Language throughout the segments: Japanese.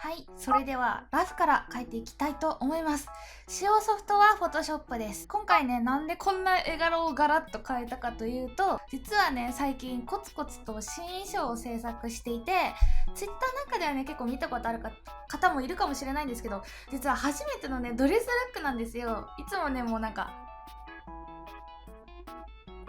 はい、それではラフから描いていきたいと思います。使用ソフトは Photoshop です。今回ね、なんでこんな絵柄をガラッと変えたかというと、実はね、最近コツコツと新衣装を制作していて、Twitter なんかではね、結構見たことある方もいるかもしれないんですけど、実は初めてのね、ドレスルックなんですよ。いつもね、もうなんか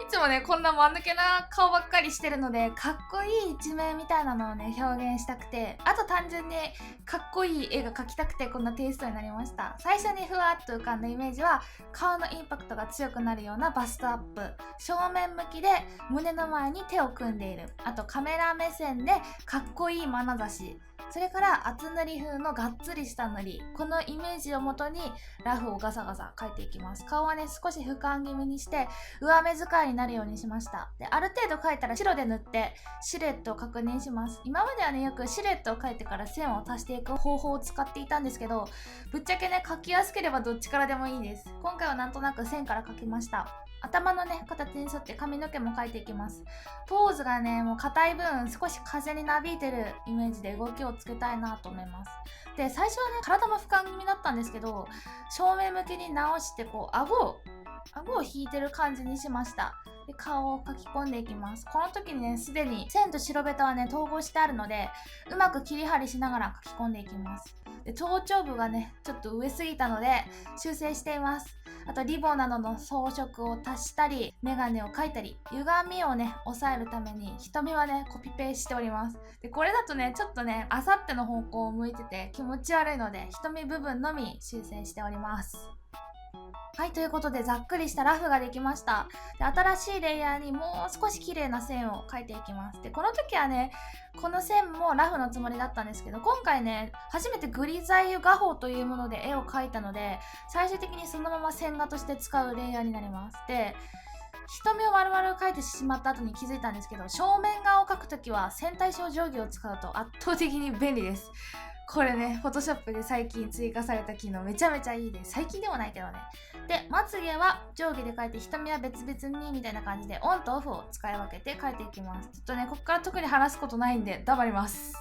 いつもね、こんな間抜けな顔ばっかりしてるので、かっこいい一面みたいなのをね、表現したくて、あと単純にかっこいい絵が描きたくて、こんなテイストになりました。最初にふわっと浮かんだイメージは、顔のインパクトが強くなるようなバストアップ、正面向きで胸の前に手を組んでいる、あとカメラ目線でかっこいい眼差し、それから厚塗り風のがっつりした塗り、このイメージをもとにラフをガサガサ描いていきます。顔はね、少し俯瞰気味にして上目遣いになるようにしました。で、ある程度描いたら白で塗ってシルエットを確認します。今まではね、よくシルエットを描いてから線を足していく方法を使っていたんですけど、ぶっちゃけね、描きやすければどっちからでもいいです。今回はなんとなく線から描きました。頭のね、形に沿って髪の毛も描いていきます。ポーズがね、もう硬い分少し風になびいてるイメージで動きをつけたいなと思います。で、最初はね、体も俯瞰気味だったんですけど、正面向きに直してこう顎を引いてる感じにしました。で、顔を描き込んでいきます。この時にね、すでに線と白ベタはね、統合してあるので、うまく切り張りしながら描き込んでいきます。で、頭頂部がね、ちょっと上すぎたので修正しています。あとリボンなどの装飾を足したり、メガネを描いたり、歪みをね、抑えるために瞳はね、コピペしております。で、これだとね、ちょっとね、あさっての方向を向いてて気持ち悪いので、瞳部分のみ修正しております。はい、ということでざっくりしたラフができました。で、新しいレイヤーにもう少し綺麗な線を描いていきます。で、この時はね、この線もラフのつもりだったんですけど、今回ね、初めてグリザイユ画法というもので絵を描いたので、最終的にそのまま線画として使うレイヤーになります。で、瞳を丸々描いてしまった後に気づいたんですけど、正面側を描くときは線対称定規を使うと圧倒的に便利です。これね、Photoshop で最近追加された機能めちゃめちゃいいです。最近でもないけどね。で、まつげは定規で描いて瞳は別々にみたいな感じでオンとオフを使い分けて描いていきます。ちょっとね、ここから特に話すことないんで黙ります。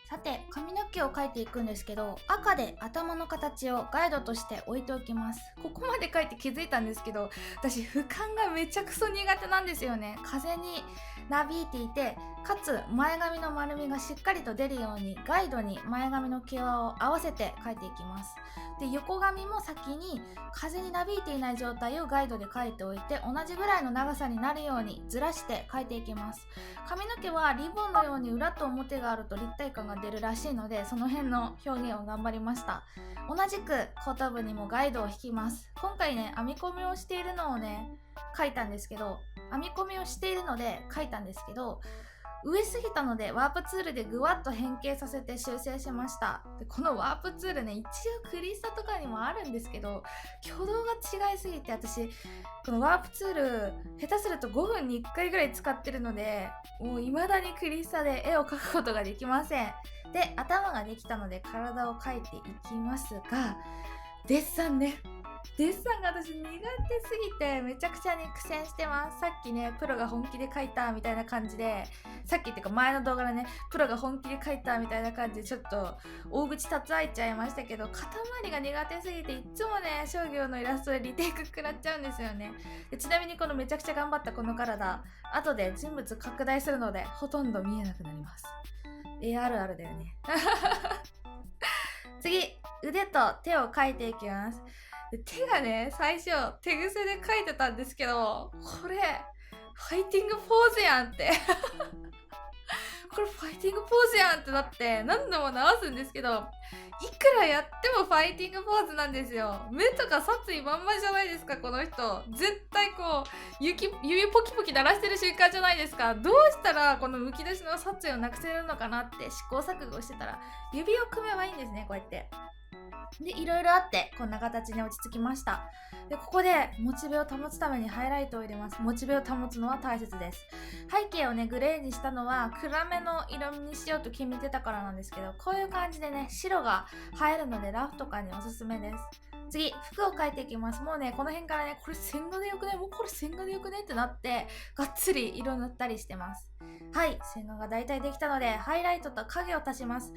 さて、髪の毛を描いていくんですけど、赤で頭の形をガイドとして置いておきます。ここまで描いて気づいたんですけど、私俯瞰がめちゃくそ苦手なんですよね。風になびいていて、かつ前髪の丸みがしっかりと出るようにガイドに前髪の毛輪を合わせて描いていきます。で、横髪も先に風になびいていない状態をガイドで描いておいて、同じぐらいの長さになるようにずらして描いていきます。髪の毛はリボンのように裏と表があると立体感が出るらしいので、その辺の表現を頑張りました。同じく後頭部にもガイドを引きます。今回ね、編み込みをしているのをね、書いたんですけど、編み込みをしているので書いたんですけど、上すぎたのでワープツールでぐわっと変形させて修正しました。で、このワープツールね、一応クリスタとかにもあるんですけど、挙動が違いすぎて、私このワープツール下手すると5分に1回ぐらい使ってるので、もう未だにクリスタで絵を描くことができません。で、頭ができたので体を描いていきますが、デッサンね、デッサンが私苦手すぎてめちゃくちゃに苦戦してます。さっきね、プロが本気で描いたみたいな感じで、さっきっていうか前の動画でね、プロが本気で描いたみたいな感じでちょっと大口たつあいちゃいましたけど、肩周りが苦手すぎていつもね、商業のイラストでリテイク食らっちゃうんですよね。で、ちなみにこのめちゃくちゃ頑張ったこの体、後で人物拡大するのでほとんど見えなくなります。あるあるだよね。次、腕と手を描いていきます。で、手がね、最初手癖で描いてたんですけど、これファイティングポーズやんってこれファイティングポーズやんってなって何度も直すんですけど、いくらやってもファイティングポーズなんですよ。目とか殺意満々じゃないですか、この人。絶対こう指ポキポキ鳴らしてる瞬間じゃないですか。どうしたらこのむき出しの殺意をなくせるのかなって試行錯誤してたら、指を組めばいいんですね、こうやって。でいろいろあってこんな形に落ち着きました。でここでモチベを保つためにハイライトを入れます。モチベを保つのは大切です。背景をねグレーにしたのは暗めの色味にしようと決めてたからなんですけど、こういう感じでね白が映えるのでラフとかにおすすめです。次、服を描いていきます。もうねこの辺からねこれ線画でよくね、もうこれ線画でよくねってなってがっつり色塗ったりしてます。はい、線画がだいたいできたのでハイライトと影を足します。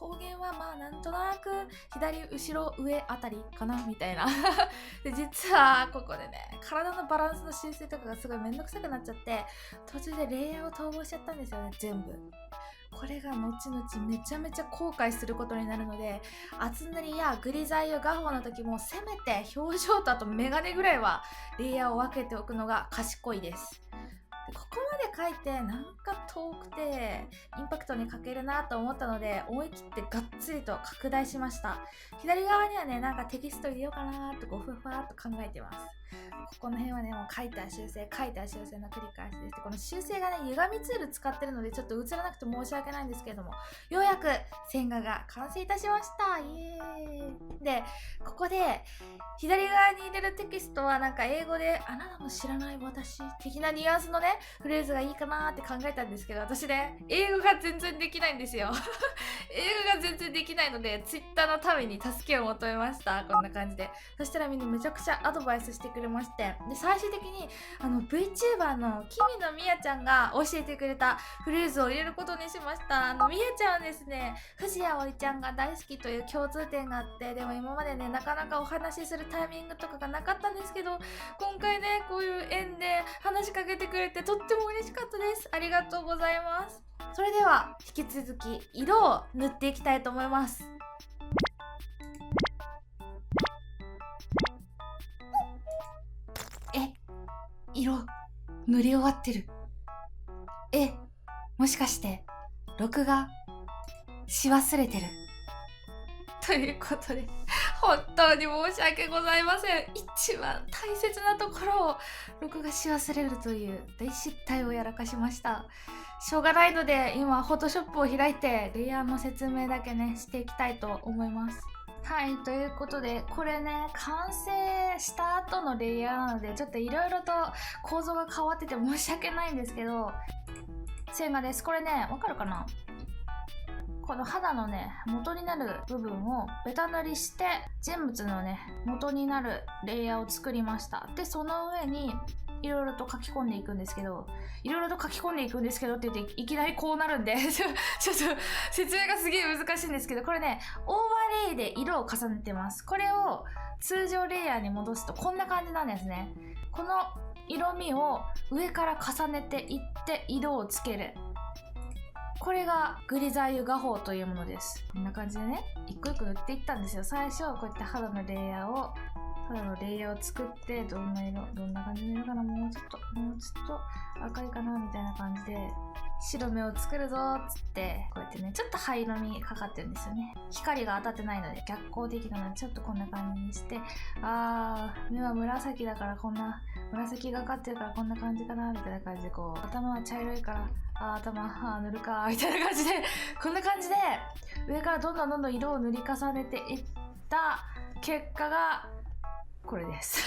光源はまあなんとなく左後ろ上あたりかなみたいなで実はここでね体のバランスの修正とかがすごいめんどくさくなっちゃって途中でレイヤーを統合しちゃったんですよね、全部。これが後々めちゃめちゃ後悔することになるので、厚塗りやグリザイユ画法の時もせめて表情とあとメガネぐらいはレイヤーを分けておくのが賢いです。ここまで書いてなんか遠くてインパクトに欠けるなと思ったので思い切ってがっつりと拡大しました。左側にはねなんかテキスト入れようかなとふわふわっと考えてます。ここの辺はねもう書いた修正書いた修正の繰り返しです。この修正がね歪みツール使ってるのでちょっと映らなくて申し訳ないんですけれども、ようやく線画が完成いたしました。イエーイ。でここで左側に入れるテキストはなんか英語であなたの知らない私的なニュアンスのねフレーズがいいかなって考えたんですけど、私ね英語が全然できないんですよ英語が全然できないので Twitter のために助けを求めました。こんな感じでそしたらみんなめちゃくちゃアドバイスしてくれまして、で最終的にVTuber のキミのみやちゃんが教えてくれたフレーズを入れることにしました。みやちゃんはですね藤谷葵ちゃんが大好きという共通点があって、でも今までねなかなかお話しするタイミングとかがなかったんですけど、今回ねこういう縁で話しかけてくれてとっても嬉しかったです。ありがとうございます。それでは引き続き色を塗っていきたいと思います。色塗り終わってる。もしかして録画し忘れてるということで本当に申し訳ございません。一番大切なところを録画し忘れるという大失態をやらかしました。しょうがないので今フォトショップを開いてレイヤーの説明だけねしていきたいと思います。はい、ということでこれね完成した後のレイヤーなのでちょっといろいろと構造が変わってて申し訳ないんですけど、線画です。これねわかるかな、この肌のね元になる部分をベタ塗りして人物のね元になるレイヤーを作りました。でその上にいろいろと書き込んでいくんですけど、いろいろと書き込んでいくんですけどって言っていきなりこうなるんでちょっと説明がすげえ難しいんですけど、これねオーバーレイで色を重ねてます。これを通常レイヤーに戻すとこんな感じなんですね。この色味を上から重ねていって色をつける、これがグリザイユ画法というものです。こんな感じでね一個一個塗っていったんですよ。最初こうやって肌のレイヤーを作ってどんな感じの色かな、もうちょっと赤いかなみたいな感じで白目を作るぞーっつってこうやってねちょっと灰色にかかってるんですよね。光が当たってないので逆光的なのでちょっとこんな感じにして、目は紫だからこんな紫がかってるからこんな感じかなみたいな感じで、こう頭は茶色いから頭塗るかみたいな感じでこんな感じで上からどんどん色を塗り重ねていった結果がこれです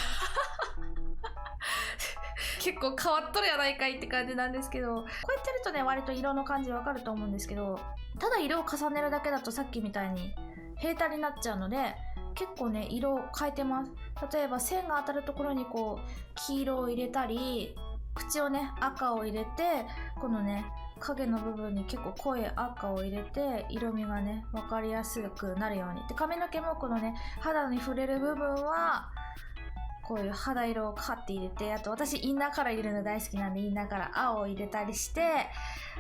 結構変わっとるやないかいって感じなんですけど、こうやってるとね割と色の感じわかると思うんですけど、ただ色を重ねるだけだとさっきみたいに平坦になっちゃうので結構ね色を変えてます。例えば線が当たるところにこう黄色を入れたり、口をね赤を入れて、このね影の部分に結構濃い赤を入れて色味がね分かりやすくなるように。で髪の毛もこのね肌に触れる部分はこういう肌色をカッて入れて、あと私インナーカラー入れるの大好きなんでインナーカラー青を入れたりして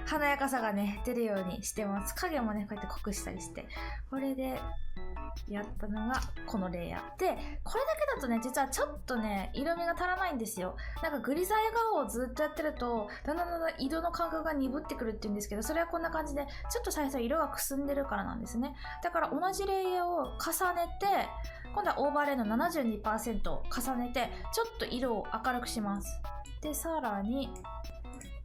華やかさがね出るようにしてます。影もねこうやって濃くしたりして、これでやったのがこのレイヤーで、これだけだとね実はちょっとね色味が足らないんですよ。なんかグリザイ画法をずっとやってるとだんだん色の感覚が鈍ってくるっていうんですけど、それはこんな感じでちょっと最初色がくすんでるからなんですね。だから同じレイヤーを重ねて今度はオーバーレイの 72% を重ねてちょっと色を明るくします。でさらに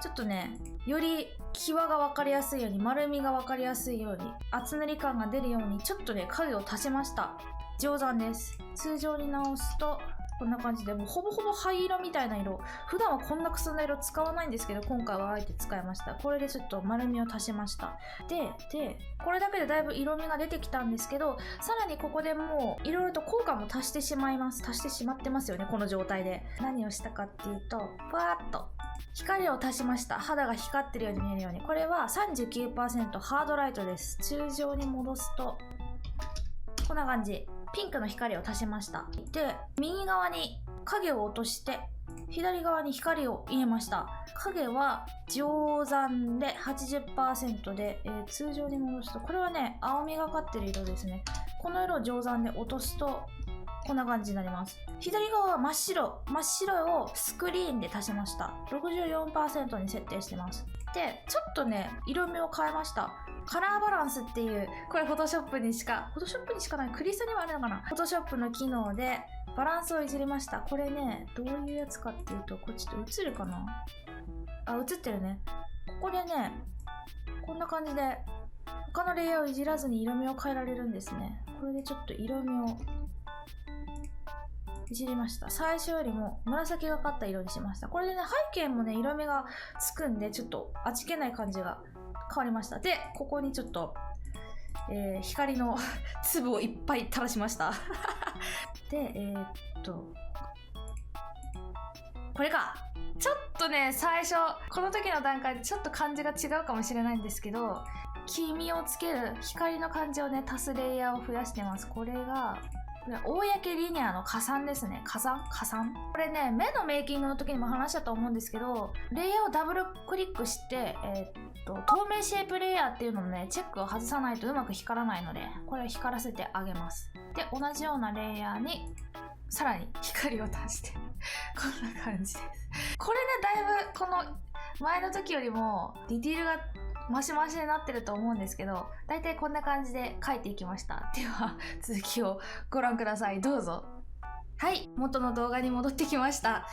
ちょっとね、より際が分かりやすいように、丸みが分かりやすいように、厚塗り感が出るように、ちょっとね、影を足しました。上手です。通常に直すと、こんな感じで、もうほぼほぼ灰色みたいな色。普段はこんなくすんだ色使わないんですけど、今回はあえて使いました。これでちょっと丸みを足しました。で、これだけでだいぶ色味が出てきたんですけど、さらにここでもういろいろと効果も足してしまいます。足してしまってますよね、この状態で。何をしたかっていうと、ふわーっと光を足しました。肌が光ってるように見えるように。これは 39% ハードライトです。通常に戻すと、こんな感じ。ピンクの光を足しました。で、右側に影を落として、左側に光を入れました。影は定山で 80% で、通常に戻すと、これはね、青みがかってる色ですね。この色を定山で落とすと、こんな感じになります。左側は真っ白をスクリーンで足しました。64% に設定してます。で、ちょっとね、色味を変えました。カラーバランスっていう、これフォトショップにしかない、クリスタにもあるのかな、フォトショップの機能でバランスをいじりました。これね、どういうやつかっていうと、これちょっと映るかなあ、映ってるね。ここでね、こんな感じで、他のレイヤーをいじらずに色味を変えられるんですね。これでちょっと色味をいじりました。最初よりも紫がかった色にしました。これでね、背景もね、色味がつくんで、ちょっと味気ない感じが変わりました。で、ここにちょっと、光の粒をいっぱい垂らしました。で、これか。ちょっとね、最初、この時の段階でちょっと感じが違うかもしれないんですけど、黄身をつける光の感じをね、足すレイヤーを増やしてます。これが、公リニアの加算ですね。加算これね、目のメイキングの時にも話したと思うんですけど、レイヤーをダブルクリックして、透明シェイプレイヤーっていうののね、チェックを外さないとうまく光らないので、これを光らせてあげます。で、同じようなレイヤーに、さらに光を足して、こんな感じです。これね、だいぶこの前の時よりもディティールがマシマシになってると思うんですけど、だいたいこんな感じで描いていきました。では続きをご覧ください。どうぞ。はい、元の動画に戻ってきました。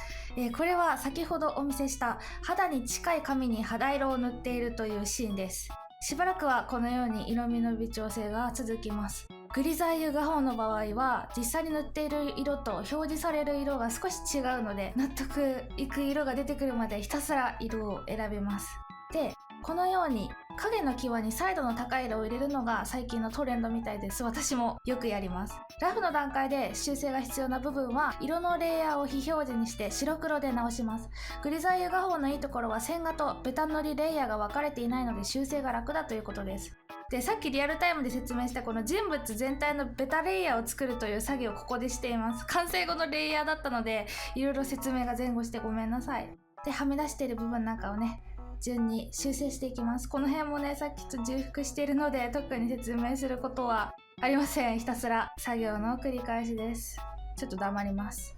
これは先ほどお見せした肌に近い紙に肌色を塗っているというシーンです。しばらくはこのように色味の微調整が続きます。グリザイユ画法の場合は実際に塗っている色と表示される色が少し違うので、納得いく色が出てくるまでひたすら色を選べます。で、このように影の際に彩度の高い色を入れるのが最近のトレンドみたいです。私もよくやります。ラフの段階で修正が必要な部分は色のレイヤーを非表示にして白黒で直します。グリザイユ画法のいいところは線画とベタ塗りレイヤーが分かれていないので修正が楽だということです。で、さっきリアルタイムで説明したこの人物全体のベタレイヤーを作るという作業をここでしています。完成後のレイヤーだったのでいろいろ説明が前後してごめんなさい。で、はみ出している部分なんかをね、順に修正していきます。この辺もね、さっきと重複しているので特に説明することはありません。ひたすら作業の繰り返しです。ちょっと黙ります。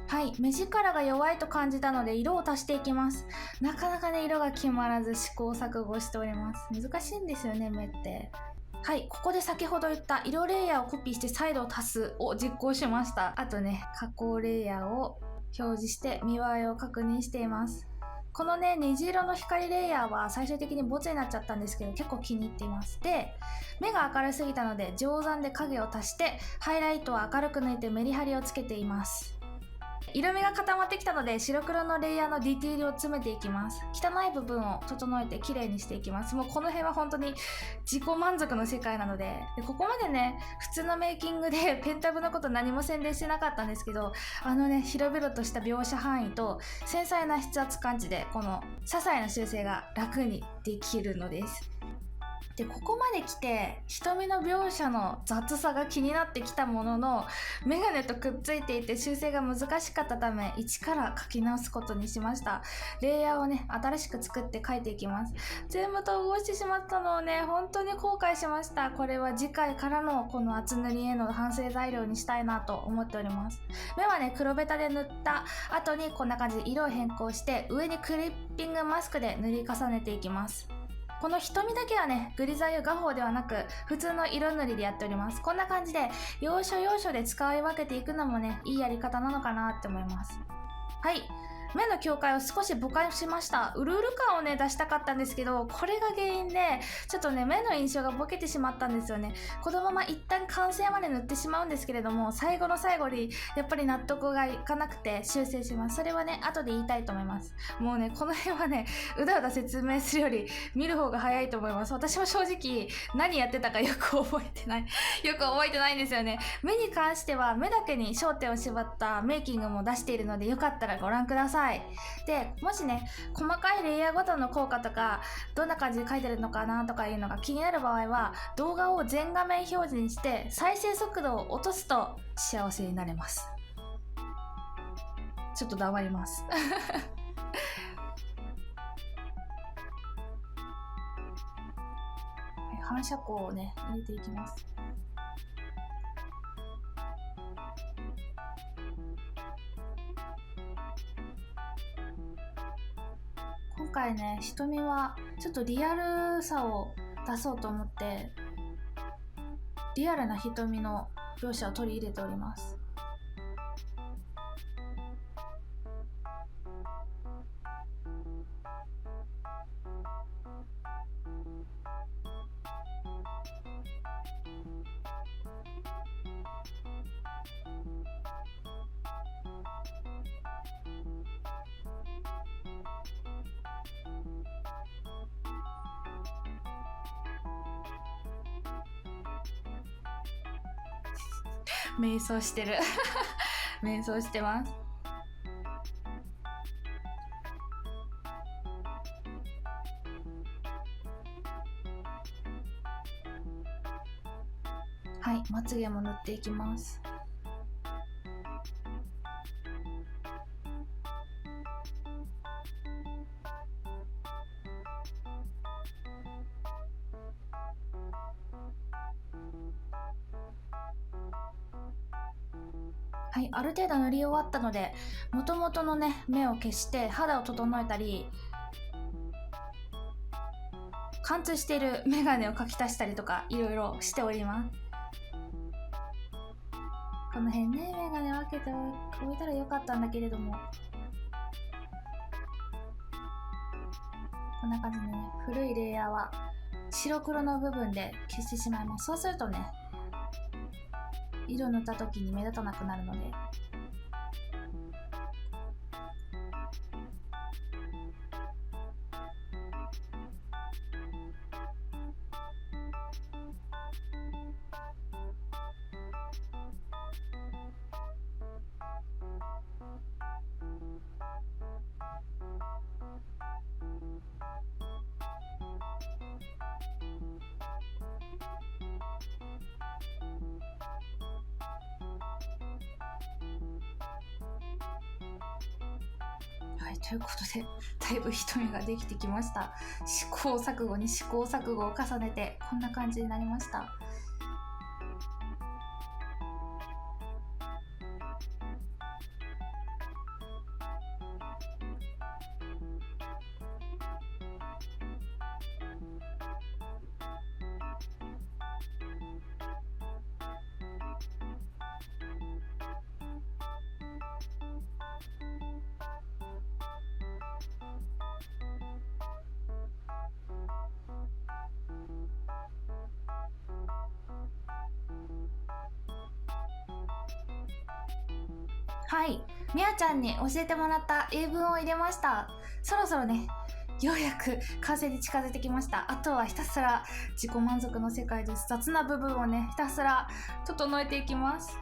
はい、目力が弱いと感じたので色を足していきます。なかなかね、色が決まらず試行錯誤しております。難しいんですよね、目って。はい、ここで先ほど言った色レイヤーをコピーして彩度を足すを実行しました。あとね、加工レイヤーを表示して見栄えを確認しています。このね、虹色の光レイヤーは最終的にボツになっちゃったんですけど、結構気に入っています。で、目が明るすぎたので定山で影を足してハイライトを明るく抜いてメリハリをつけています。色味が固まってきたので白黒のレイヤーのディティールを詰めていきます。汚い部分を整えて綺麗にしていきます。もうこの辺は本当に自己満足の世界なので、ここまでね、普通のメイキングでペンタブのこと何も宣伝してなかったんですけど、広々とした描写範囲と繊細な筆圧感知でこの些細な修正が楽にできるのです。でここまで来て瞳の描写の雑さが気になってきたものの、メガネとくっついていて修正が難しかったため一から書き直すことにしました。レイヤーをね新しく作って書いていきます。全部統合してしまったのをね本当に後悔しました。これは次回からのこの厚塗りへの反省材料にしたいなと思っております。目はね黒ベタで塗った後にこんな感じで色を変更して上にクリッピングマスクで塗り重ねていきます。この瞳だけはねグリザイユ画法ではなく普通の色塗りでやっております。こんな感じで要所要所で使い分けていくのもねいいやり方なのかなって思います。はい、目の境界を少しぼかしました。うるうる感をね出したかったんですけど、これが原因でちょっとね目の印象がボケてしまったんですよね。このまま一旦完成まで塗ってしまうんですけれども、最後の最後にやっぱり納得がいかなくて修正します。それはね後で言いたいと思います。もうねこの辺はねうだうだ説明するより見る方が早いと思います。私も正直何やってたかよく覚えてないんですよね。目に関しては目だけに焦点を絞ったメイキングも出しているので、よかったらご覧ください。でもしね細かいレイヤーごとの効果とかどんな感じで書いてるのかなとかいうのが気になる場合は、動画を全画面表示にして再生速度を落とすと幸せになれます。ちょっと黙ります反射光をね入れていきます。今回ね瞳はちょっとリアルさを出そうと思ってリアルな瞳の描写を取り入れております。瞑想してる瞑想してます。はい、まつげも塗っていきます。はい、ある程度塗り終わったので元々のね目を消して肌を整えたり、貫通しているメガネを描き足したりとかいろいろしております。この辺ねメガネ分けておいたらよかったんだけれども、こんな感じでね古いレイヤーは白黒の部分で消してしまいます。そうするとね色塗った時に目立たなくなるので。はい、ということでだいぶ瞳ができてきました。試行錯誤に試行錯誤を重ねてこんな感じになりました。はい、みやちゃんに教えてもらった英文を入れました。そろそろねようやく完成に近づいてきました。あとはひたすら自己満足の世界です。雑な部分をねひたすら整えていきます。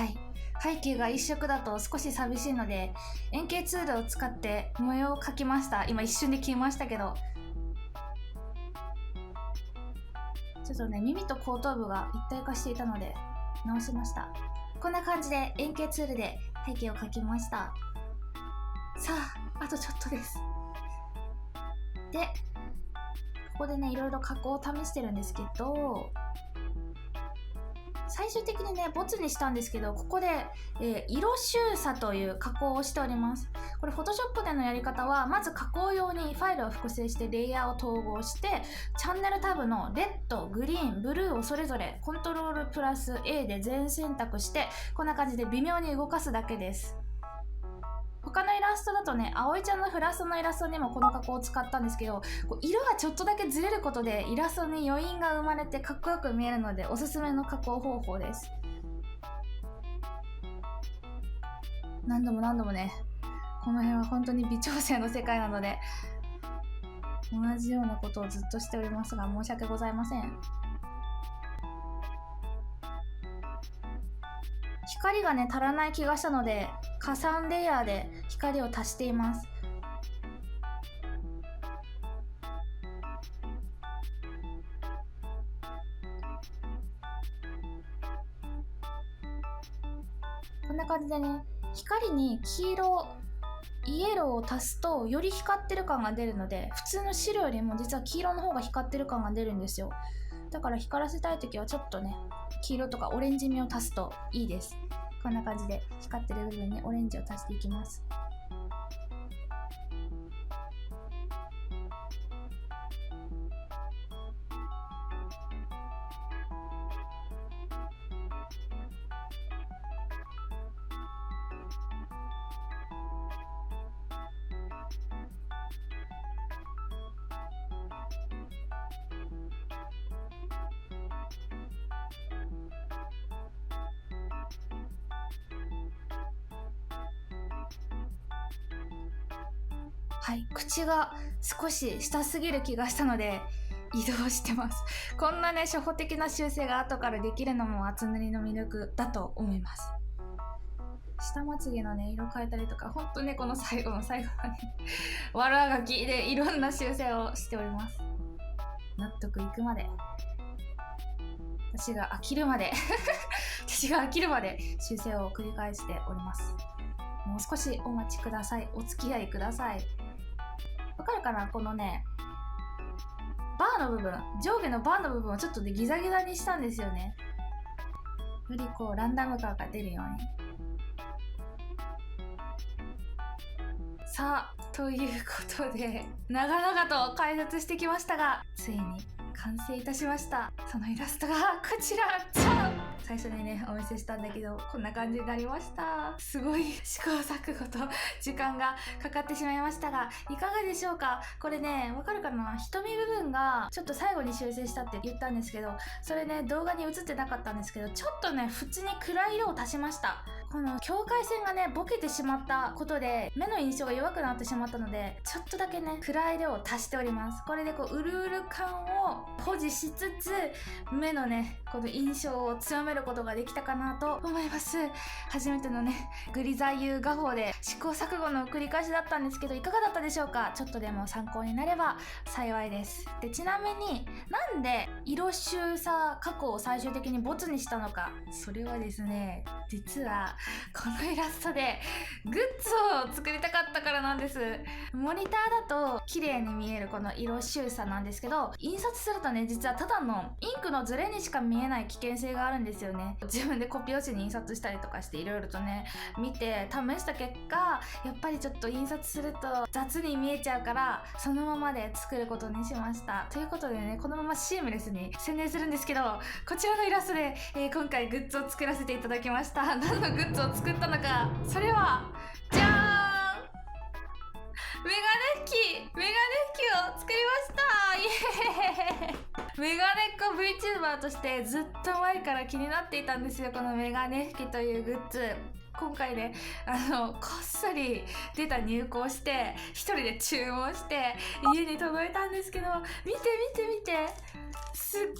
はい、背景が一色だと少し寂しいので円形ツールを使って模様を描きました。今一瞬で消えましたけど、ちょっとね耳と後頭部が一体化していたので直しました。こんな感じで円形ツールで背景を描きました。さあ、あとちょっとです。で、ここでねいろいろ加工を試してるんですけど、最終的にねボツにしたんですけど、ここで、色収差という加工をしております。これ Photoshop でのやり方は、まず加工用にファイルを複製してレイヤーを統合して、チャンネルタブのレッド、グリーン、ブルーをそれぞれコントロールプラス A で全選択して、こんな感じで微妙に動かすだけです。他のイラストだとね、葵ちゃんのフラストのイラストにもこの加工を使ったんですけど、こう色がちょっとだけずれることでイラストに余韻が生まれてかっこよく見えるのでおすすめの加工方法です。何度もね、この辺は本当に微調整の世界なので同じようなことをずっとしておりますが申し訳ございません。光がね足らない気がしたので加算レイヤーで光を足しています。こんな感じでね、光に黄色、イエローを足すとより光ってる感が出るので、普通の白よりも実は黄色の方が光ってる感が出るんですよ。だから光らせたい時はちょっとね黄色とかオレンジ味を足すといいです。こんな感じで光ってる部分にオレンジを足していきます。はい、口が少し下すぎる気がしたので移動してます。こんなね初歩的な修正が後からできるのも厚塗りの魅力だと思います。下まつげのね色変えたりとか、ほんとねこの最後の最後まで悪あがきでいろんな修正をしております。納得いくまで、私が飽きるまで私が飽きるまで修正を繰り返しております。もう少しお待ちください。お付き合いください。わかるかな、このねバーの部分、上下のバーの部分をちょっとでギザギザにしたんですよね。よりこうランダム感が出るように。さあ、ということで長々と解説してきましたが、ついに完成いたしました。そのイラストがこちら。じゃん！最初にねお見せしたんだけどこんな感じになりました。すごい試行錯誤と時間がかかってしまいましたがいかがでしょうか。これねわかるかな、瞳部分がちょっと最後に修正したって言ったんですけど、それね動画に映ってなかったんですけど、ちょっとね縁に暗い色を足しました。この境界線がねボケてしまったことで目の印象が弱くなってしまったので、ちょっとだけね暗い色を足しております。これでこううるうる感を保持しつつ目のねこの印象を強めることができたかなと思います。初めてのねグリザユ画法で試行錯誤の繰り返しだったんですけどいかがだったでしょうか。ちょっとでも参考になれば幸いです。でちなみになんで色収差加工を最終的にボツにしたのか、それはですね実はこのイラストでグッズを作りたかったからなんです。モニターだと綺麗に見えるこの色収差なんですけど、印刷するとね実はただのインクのズレにしか見えない危険性があるんですよね。自分でコピー用紙に印刷したりとかしていろいろとね見て試した結果、やっぱりちょっと印刷すると雑に見えちゃうからそのままで作ることにしました。ということでねこのままシームレスに宣伝するんですけど、こちらのイラストで、今回グッズを作らせていただきました。何のグッズを作ったのか、それはじゃーん、メガネ拭きを作りました。イエーイメガネっ子 VTuber としてずっと前から気になっていたんですよ、このメガネ拭きというグッズ。今回ねこっそり出た入稿して一人で注文して家に届いたんですけど、見てすっごい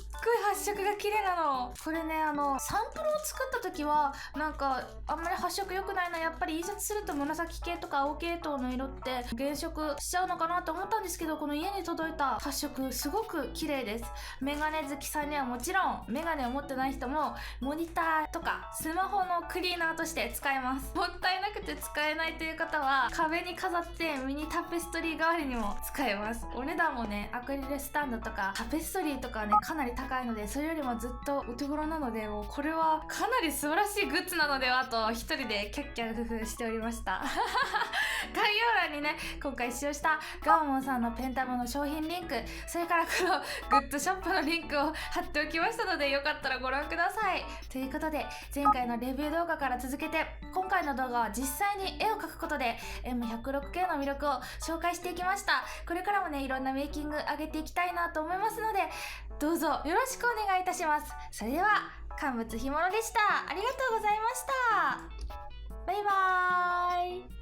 発色が綺麗なの。これねサンプルを作った時はなんかあんまり発色良くないな、やっぱり印刷すると紫系とか青系統の色って減色しちゃうのかなと思ったんですけど、この家に届いた発色すごく綺麗です。メガネ好きさんにはもちろん、メガネを持ってない人もモニターとかスマホのクリーナーとして使えます。もったいなくて使えないという方は壁に飾ってミニタペストリー代わりにも使えます。お値段もねアクリルスタンドとかタペストリーとかねかなり高いので、それよりもずっとお手頃なので、もうこれはかなり素晴らしいグッズなのではと一人でキャッキャフフしておりました概要欄にね今回使用したガオモンさんのペンタブの商品リンク、それからこのグッズショップのリンクを貼っておきましたので、よかったらご覧ください。ということで前回のレビュー動画から続けて今回の動画は実際に絵を描くことで M106K の魅力を紹介していきました。これからもねいろんなメイキング上げていきたいなと思いますので、どうぞよろしくお願いいたします。それでは乾物干物でした。ありがとうございました。バイバーイ。